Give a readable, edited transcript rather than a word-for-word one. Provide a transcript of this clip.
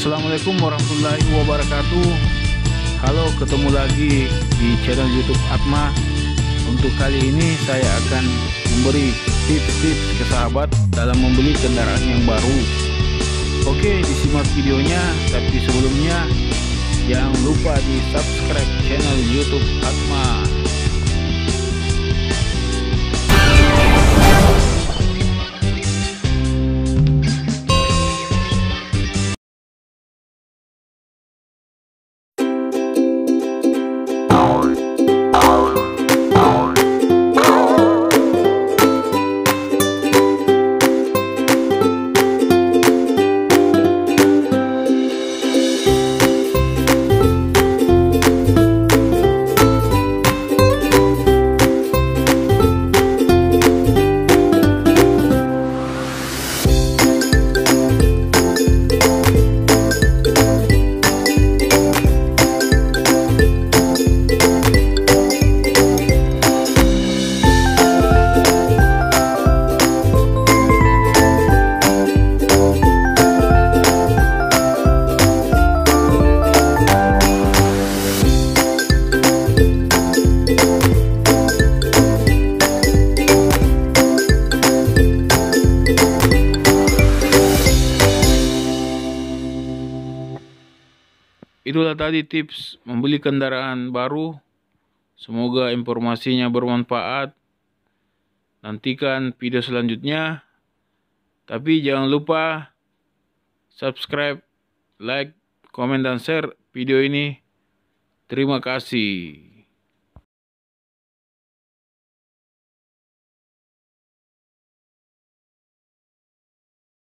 Assalamualaikum warahmatullahi wabarakatuh. Halo, ketemu lagi di channel YouTube Atma. Untuk kali ini saya akan memberi tips-tips ke sahabat dalam membeli kendaraan yang baru. Oke, disimak videonya, tapi sebelumnya jangan lupa di subscribe channel YouTube Atma. Itulah tadi tips membeli kendaraan baru. Semoga informasinya bermanfaat. Nantikan video selanjutnya. Tapi jangan lupa subscribe, like, komen, dan share video ini. Terima kasih.